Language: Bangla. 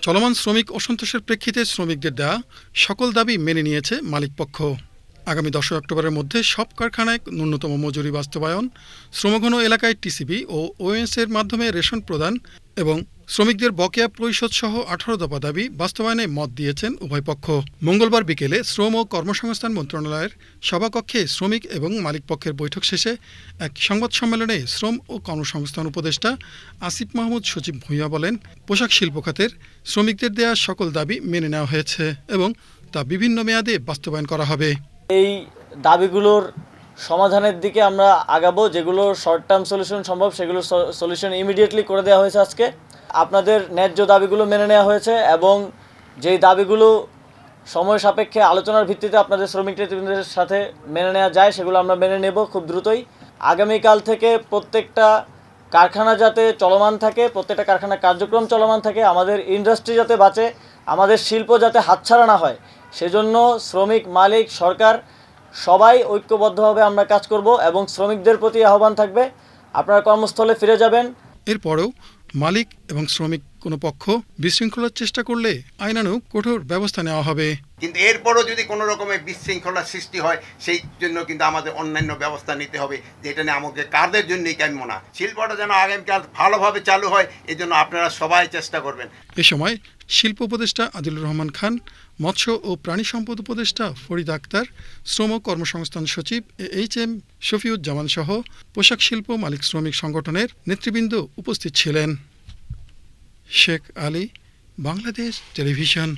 চলমান শ্রমিক অসন্তোষের প্রেক্ষিতে শ্রমিকদের দেয়া সকল দাবি মেনে নিয়েছে মালিকপক্ষ। আগামী 10 অক্টোবরের মধ্যে সব কারখানায় ন্যূনতম মজুরি বাস্তবায়ন, শ্রমঘন এলাকায় টিসিবি ও ওএসএর মাধ্যমে রেশন প্রদান এবং শ্রমিকদের বকেয়া পরিশোধ সহ 18 দফা দাবি বাস্তবায়নে মত দিয়েছেন উভয় পক্ষ। মঙ্গলবার বিকেলে শ্রম ও কর্মসংস্থান মন্ত্রণালয়ের সভাকক্ষে শ্রমিক এবং মালিকপক্ষের বৈঠক শেষে এক সংবাদ সম্মেলনে শ্রম ও কর্মসংস্থান উপদেষ্টা আসিফ মাহমুদ সচিব ভূঁইয়া বলেন, পোশাক শিল্প খাতের শ্রমিকদের দেয়া সকল দাবি মেনে নেওয়া হয়েছে এবং তা বিভিন্ন মেয়াদে বাস্তবায়ন করা হবে। এই দাবিগুলোর সমাধানের দিকে আমরা আগাবো। যেগুলো শর্ট টার্ম সলিউশন সম্ভব সেগুলো সলিউশন ইমিডিয়েটলি করে দেওয়া হয়েছে। আজকে আপনাদের ন্যায্য দাবিগুলো মেনে নেওয়া হয়েছে এবং যেই দাবিগুলো সময় সাপেক্ষে আলোচনার ভিত্তিতে আপনাদের শ্রমিকদের সাথে মেনে নেওয়া যায় সেগুলো আমরা মেনে নেব খুব দ্রুতই। আগামীকাল থেকে প্রত্যেকটা কারখানা যাতে চলমান থাকে, প্রত্যেকটা কারখানার কার্যক্রম চলমান থাকে, আমাদের ইন্ডাস্ট্রি যাতে বাঁচে, আমাদের শিল্প যাতে হাতছাড়া না হয়, সেজন্য শ্রমিক, মালিক, সরকার সবাই ঐক্যবদ্ধভাবে আমরা কাজ করব এবং শ্রমিকদের প্রতি আহ্বান থাকবে আপনারা কর্মস্থলে ফিরে যাবেন। এরপরেও মালিক এবং শ্রমিক কোনো পক্ষ বিশৃঙ্খলার চেষ্টা করলে আইনানুগ কঠোর ব্যবস্থা নেওয়া হবে। কিন্তু এরপরও যদি কোনো রকমের বিশৃঙ্খলার সৃষ্টি হয় সেই জন্য কিন্তু আমাদের অন্যান্য ব্যবস্থা নিতে হবে, যেটা নিয়ে আমাকে কারদের জন্যই কাম্য না। শিল্পটা যেন আগামীকাল ভালোভাবে চালু হয়, এই জন্য আপনারা সবাই চেষ্টা করবেন। এ সময় শিল্প উপদেষ্টা আদিলুর রহমান খান, মৎস্য ও প্রাণী সম্পদ উপদেষ্টা ফরিদ আক্তার, শ্রম কর্মসংস্থান সচিব HM শফিউজ্জামান সহ পোশাক শিল্প মালিক শ্রমিক সংগঠনের নেতৃবৃন্দ উপস্থিত ছিলেন। শেখ আলী, বাংলাদেশ টেলিভিশন।